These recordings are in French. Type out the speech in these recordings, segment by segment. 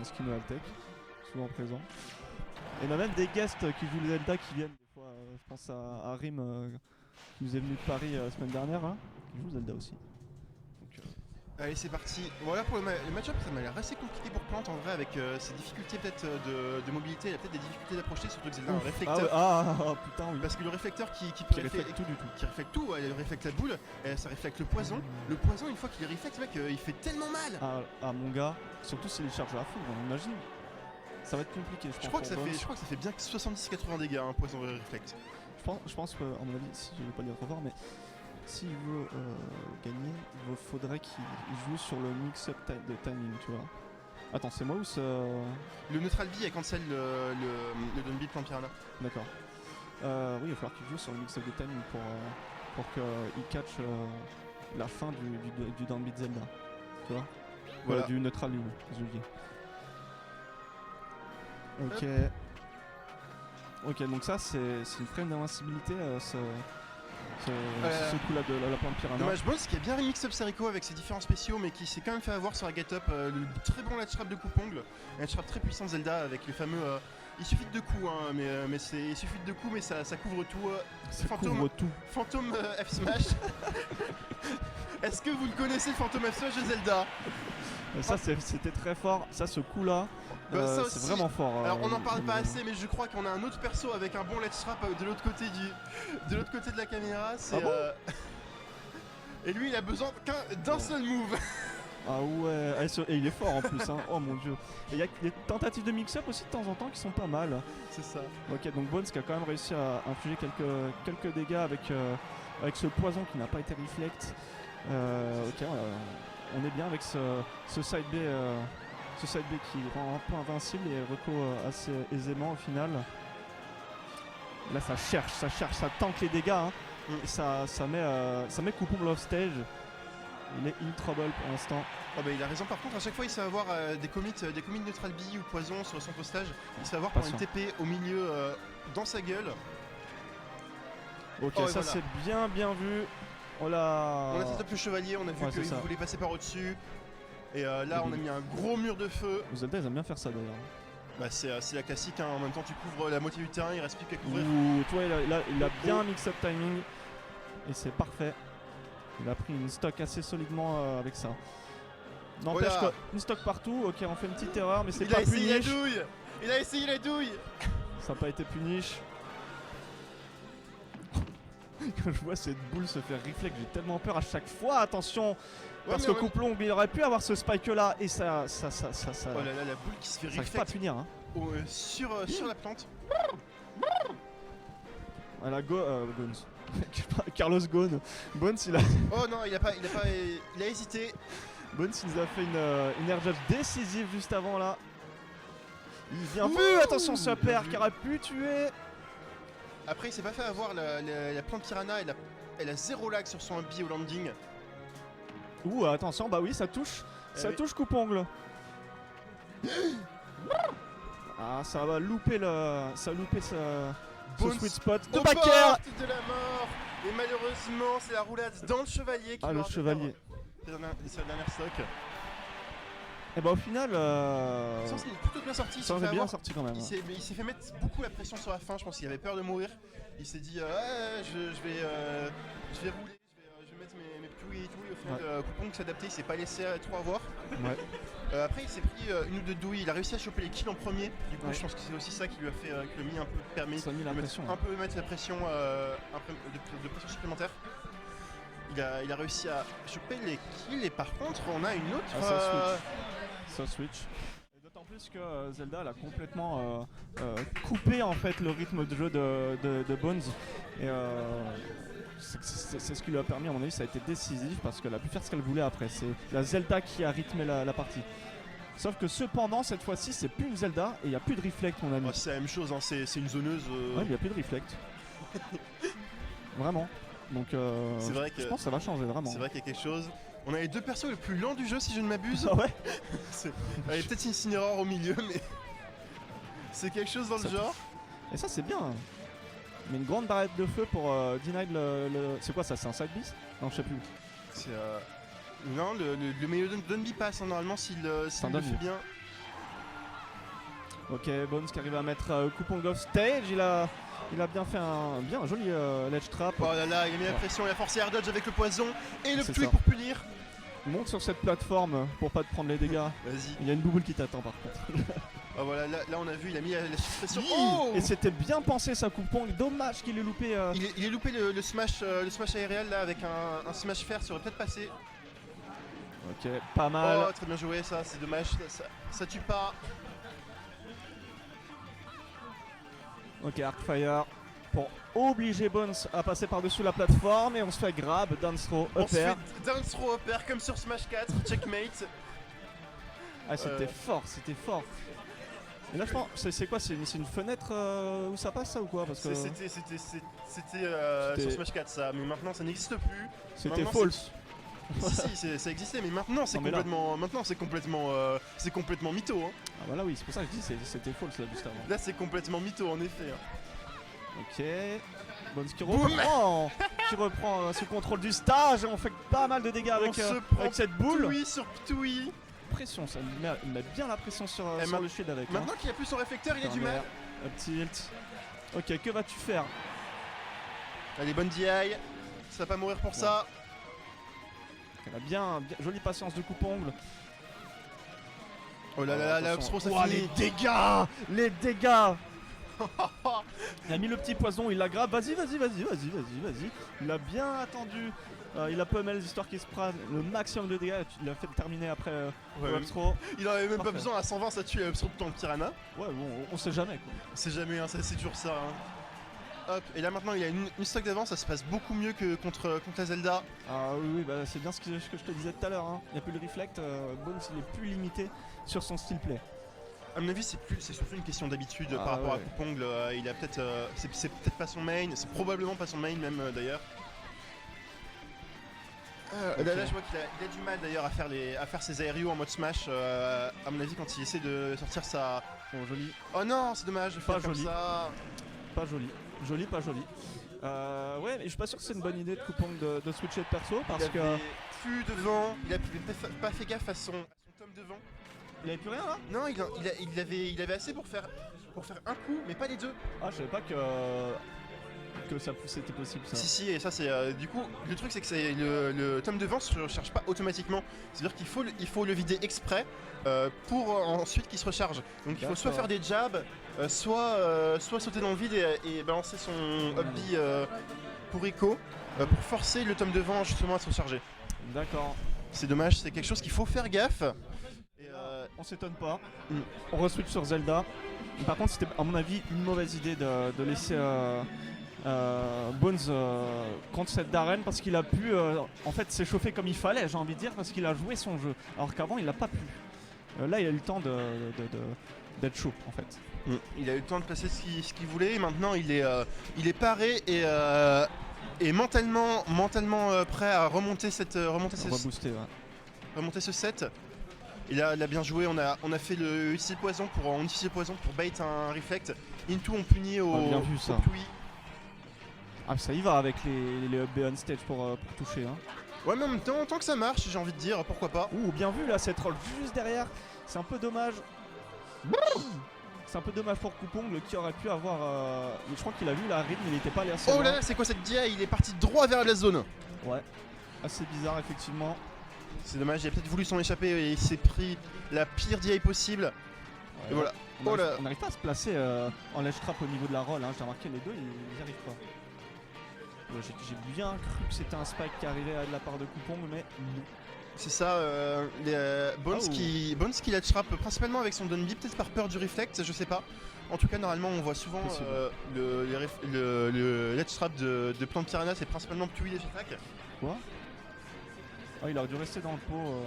Moschino Altec, souvent présent. Et on a même des guests qui jouent Zelda qui viennent des fois. Je pense à Rim qui nous est venu de Paris la semaine dernière, hein, qui joue Zelda aussi. Donc, allez, c'est parti. Voilà pour le match-up, ça m'a l'air assez compliqué pour Plante en vrai, avec ses difficultés peut-être de mobilité. Il a peut-être des difficultés d'approcher, surtout que Zelda a un réflecteur. Putain, oui. Parce que le réflecteur qui réflecte tout du tout. Qui réflecte tout, il réflecte la boule, et ça réflecte le poison. Le poison, une fois qu'il réflecte, mec, il fait tellement mal. Ah mon gars, surtout s'il est chargé à fond, on imagine. Ça va être compliqué, je crois que ça fait bien 70-80 dégâts, un poison réflecte. Je pense que, à mon avis, si je vais pas dire trop fort, mais s'il veut gagner, il faudrait qu'il joue sur le mix-up de timing, tu vois. Attends, c'est moi ou c'est... Le neutral B, elle cancel le down beat Piranha. D'accord. Oui, il va falloir qu'il joue sur le mix-up de timing pour qu'il catch la fin du down beat Zelda, tu vois. Voilà, du neutral B, désolé. Ok. Ok, donc ça c'est une frame d'invincibilité, ce coup-là de la plante Piranha. Dommage Bones qui a bien remix up Serico avec ses différents spéciaux, mais qui s'est quand même fait avoir sur la get up. Le très bon latch trap de coupe-ongle, un latch trap très puissant de Zelda avec les fameux. Il suffit de 2 coups, hein, il suffit de 2 coups, mais ça couvre tout. Fantôme F Smash. Est-ce que vous le connaissez, le Fantôme F Smash de Zelda? Ça c'était très fort, ça ce coup là c'est vraiment fort. Alors on n'en parle pas assez, mais je crois qu'on a un autre perso avec un bon ledge trap de l'autre côté de la caméra. Et lui il a besoin d'un seul move. Ah ouais, et il est fort en plus, hein. Oh mon dieu. Et il y a des tentatives de mix-up aussi de temps en temps qui sont pas mal. C'est ça. Ok, donc Bones qui a quand même réussi à infliger quelques dégâts avec ce poison qui n'a pas été reflect. Ok, on est bien avec ce side B qui rend un peu invincible et reco assez aisément au final. Là ça cherche, ça tank les dégâts, hein. Et ça met Coupongle off stage. Il est in trouble pour l'instant. Oh bah il a raison, par contre à chaque fois il se fait avoir des commits neutral B ou poison sur son postage. Il se fait avoir pour une TP au milieu dans sa gueule. Ok, ça voilà. C'est bien vu. On a setup le chevalier, on a vu qu'il voulait passer par au-dessus. Et là on a mis un gros mur de feu. Zelda ils aiment bien faire ça d'ailleurs. Bah c'est la classique, hein. En même temps tu couvres la moitié du terrain, il reste plus qu'à couvrir. Ouh, toi il a bien mix-up timing. Et c'est parfait. Il a pris une stock assez solidement avec ça. N'empêche quoi, une stock partout, ok on fait une petite erreur mais c'est pas punish. Il a essayé la douille. Ça n'a pas été punish. Quand je vois cette boule se faire reflect, j'ai tellement peur à chaque fois, attention. Parce que Couplon, il aurait pu avoir ce spike là et ça. Oh là là, la boule qui se fait reflect. Ça pas à punir, hein. Sur la plante. Voilà, Bones. Carlos Ghosn. Bones il a. Oh non, il a hésité. Bones il nous a fait une air judge décisive juste avant là. Il vient vu, attention ce père qui aurait pu tuer. Après il s'est pas fait avoir la plante Piranha, elle a 0 lag sur son B au landing. Ouh attention, bah oui ça touche. Ça touche coupe-ongle. Ah ça va louper ce sweet spot de backer de la mort. Et malheureusement c'est la roulade dans le chevalier qui le chevalier. C'est la dernière stock. Et bah au final ça c'est plutôt bien sorti. Ça c'est bien sorti quand même. Il s'est fait mettre beaucoup la pression sur la fin, je pense qu'il avait peur de mourir. Il s'est dit je vais rouler, je vais mettre mes pouilles et tout, et au final Coupongle s'est adapté, il s'est pas laissé trop avoir. Ouais. Après il s'est pris une ou deux douilles, il a réussi à choper les kills en premier, du coup je pense que c'est aussi ça qui lui a fait qui lui a mis un peu permis ça a mis la pression, un peu mettre la pression de pression supplémentaire. Il a réussi à choper les kills et par contre on a une autre ça switch. D'autant plus que Zelda elle a complètement coupé en fait le rythme de jeu de Bones et c'est ce qui lui a permis, à mon avis ça a été décisif parce qu'elle a pu faire ce qu'elle voulait après. C'est la Zelda qui a rythmé la partie. Sauf que cependant cette fois-ci c'est plus une Zelda et il n'y a plus de reflect mon ami. C'est la même chose, hein. C'est une zoneuse. Ouais mais il n'y a plus de reflect. Vraiment. Donc c'est vrai que je pense que ça va changer vraiment. C'est vrai qu'il y a quelque chose. On a les deux persos les plus lents du jeu si je ne m'abuse. Ah ouais. Il y a peut-être une Incineroar au milieu mais c'est quelque chose dans le genre. Et ça c'est bien. Mais une grande barrette de feu pour deny le... C'est quoi ça? C'est un side beast? Non je sais plus. C'est non le meilleur Dunby passe hein, normalement s'il le fait bien. Ok, Bones qui arrive à mettre Coupong off stage. Il a bien fait un joli ledge trap. Oh là là, il a mis la pression, il a forcé air dodge avec le poison et le C'est tweak ça. pour punir. Monte sur cette plateforme pour pas te prendre les dégâts. Vas-y. Il y a une bouboule qui t'attend par contre. Oh voilà, là on a vu, il a mis la pression. Hi Oh, Et c'était bien pensé sa Coupong. Dommage qu'il ait loupé. il est loupé le smash aérial là avec un smash fer, ça aurait peut-être passé. Ok, pas mal. Oh, très bien joué ça, c'est dommage, ça tue pas. Ok, Arcfire pour obliger Bones à passer par-dessus la plateforme et on se fait grab, dance throw, On se upper. fait down throw upper comme sur Smash 4, checkmate. Ah, c'était fort, c'était fort. Et là, je pense, c'est quoi? C'est une fenêtre où ça passe ça ou quoi? Parce que C'était C'était- sur Smash 4 ça, mais maintenant ça n'existe plus. c'était maintenant, false. Si, ça existait, mais maintenant c'est Non, mais là- complètement mytho. Hein. Ah bah là oui, c'est pour ça que je dis c'était false là juste avant. Là c'est complètement mytho en effet. Hein. Ok. Bones qui Boum. reprend ce contrôle du stage et on fait pas mal de dégâts On se prend avec cette boule. Ptoui sur Ptoui. Pression, ça il met bien la pression sur ma- le shield avec. Maintenant qu'il a plus son réflecteur, il a du mal. Un petit tilt. Ok, que vas-tu faire? Allez, bonne DI. Ça va pas mourir pour ça. Elle a bien jolie patience de coupe-ongle. Oh là là, la attention. Upstro ça Ouah, finit. les dégâts! Les dégâts! Il a mis le petit poison, il l'a grave. Vas-y. Il a bien attendu. Il a pas mal les histoires qui se prennent. Le maximum de dégâts, il a fait terminer après Ouais, Upstro. il en avait même pas Parfait. besoin, à 120 ça tue la Upstro dans le Piranha. Ouais, bon, on sait jamais quoi. C'est jamais, hein, c'est toujours ça. Hein. Hop, et là maintenant il a une stock d'avance, ça se passe beaucoup mieux que contre la Zelda. Ah oui, bah, c'est bien ce que je te disais tout à l'heure. Hein. Il n'y a plus le reflect. Bones il est plus limité sur son style play. À mon avis, c'est surtout une question d'habitude Ah, par rapport ouais. à Coupongle. Il a peut-être, c'est peut-être pas son main, c'est probablement pas son main même d'ailleurs. Ok. Là, je vois qu'il a du mal d'ailleurs à faire ses aérios en mode smash. À mon avis, quand il essaie de sortir sa. Bon, joli. Oh non, c'est dommage de Pas faire comme joli. ça. Pas joli. Joli, pas joli. Ouais, mais je suis pas sûr que c'est une bonne idée de Coupong de switcher de perso parce Il que. avait plus devant, il a pas fait gaffe à son tome devant. Il avait plus rien là? Non, il avait assez pour faire un coup, mais pas les deux. Ah, je savais pas que ça c'était possible ça. Si, et ça c'est du coup le truc c'est que c'est le tome devant se recharge pas automatiquement. C'est-à-dire qu'il faut le vider exprès pour ensuite qu'il se recharge. Donc il faut soit D'accord. faire des jabs, soit sauter dans le vide et balancer son up B pour Echo pour forcer le tome devant justement à se recharger. D'accord. C'est dommage, c'est quelque chose qu'il faut faire gaffe. Et, On s'étonne pas. Mm. On re-switch sur Zelda. Par contre, c'était à mon avis une mauvaise idée de laisser Bones contre cette Darren parce qu'il a pu en fait s'échauffer comme il fallait, j'ai envie de dire, parce qu'il a joué son jeu. Alors qu'avant, il n'a pas pu. Là, il a eu le temps d'être chaud en fait. Il a eu le temps de placer ce qu'il voulait et maintenant il est paré et mentalement prêt à remonter remonter ce set. Il a bien joué, on a fait le utiliser poison pour bait un reflect. Into on punit au bien vu, ça. Ptoui. Ah, ça y va avec les up B on stage pour toucher. Hein. Ouais, mais en même temps, tant que ça marche, j'ai envie de dire, pourquoi pas. Ouh, bien vu là, cette roll juste derrière. C'est un peu dommage. C'est un peu dommage pour Coupongle qui aurait pu avoir. Je crois qu'il a vu la rythme, il n'était pas allé assez Oh loin. là là, c'est quoi cette DI? Il est parti droit vers la zone. Ouais, assez bizarre effectivement. C'est dommage, il a peut-être voulu s'en échapper et il s'est pris la pire DI possible. Ouais, Et voilà. On Oh là. n'arrive pas à se placer en ledge trap au niveau de la roll. Hein. J'ai remarqué les deux, ils n'y arrivent pas. Ouais, j'ai bien cru que c'était un spike qui arrivait de la part de Coupong, mais non. C'est ça, Bones Oh. qui ledge trap principalement avec son Dunby, peut-être par peur du reflect, je sais pas. En tout cas, normalement, on voit souvent Possible. le ledge trap de Plant Piranha, c'est principalement Ptoui et attaque. Quoi? Ah, il aurait dû rester dans le pot.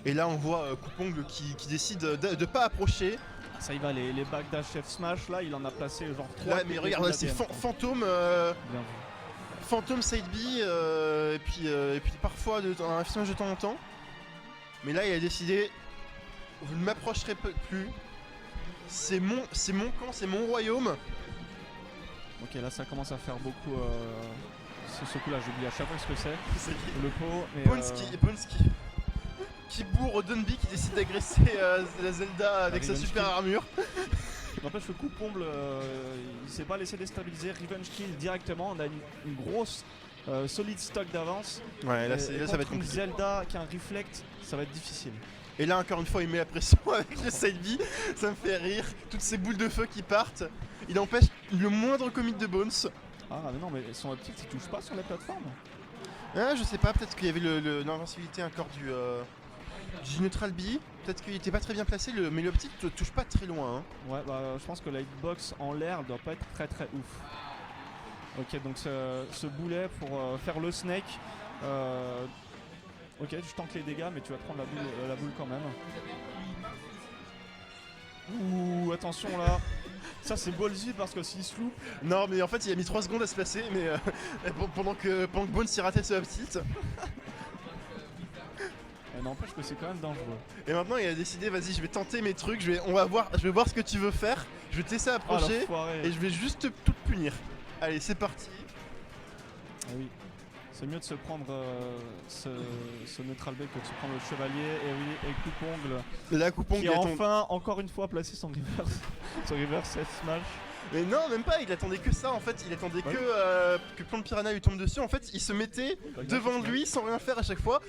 Et là, on voit Coupongle qui décide de pas approcher. Ça y va, les backdash F smash là, il en a placé genre 3. Ouais, mais regarde, c'est Fantôme. Bien vu. Phantom Side B et puis parfois un smash de temps en temps. Mais là il a décidé, vous ne m'approcherez plus. C'est mon camp, c'est mon royaume. Ok, là ça commence à faire beaucoup. Ce coup là, j'oublie à chaque fois ce que c'est. Le pot. Mais, Bones qui bourre Dunby qui décide d'agresser la Zelda avec sa Revenge super kill. armure. N'empêche le coup pomble, il s'est pas laissé déstabiliser. Revenge kill directement, on a une grosse solide stock d'avance. Ouais, là, Et ça va être contre une compliqué. Zelda qui a un reflect, ça va être difficile. Et là, encore une fois, il met la pression avec le side B. Ça me fait rire. Toutes ces boules de feu qui partent. Il empêche le moindre commit de Bones. Ah mais non, mais son optique il touche pas sur les plateformes. Ah, je sais pas, peut-être qu'il y avait l'invincibilité encore du neutral B. Peut-être qu'il était pas très bien placé, mais l'optique ne touche pas très loin. Hein. Ouais, bah je pense que la hitbox en l'air doit pas être très très ouf. Ok, donc ce boulet pour faire le snake. Ok, je tente les dégâts, mais tu vas te prendre la boule quand même. Ouh, attention là. Ça c'est ballsy parce que s'il se loupe. Non, mais en fait, il a mis 3 secondes à se placer, mais pendant que Bones s'y ratait ce uptilt. N'empêche que c'est quand même dangereux. Et maintenant, il a décidé, vas-y, je vais tenter mes trucs, je vais voir ce que tu veux faire. Je vais te laisser approcher et je vais juste tout te punir. Allez, c'est parti. Ah oui. C'est mieux de se prendre ce neutral B que de se prendre le chevalier. Et oui, et Coupongle. La Coupongle qui a enfin, encore une fois, placé son reverse F smash. Mais non, même pas, il attendait que ça en fait, il attendait que Plante Piranha lui tombe dessus. En fait, il se mettait devant lui sans rien faire à chaque fois.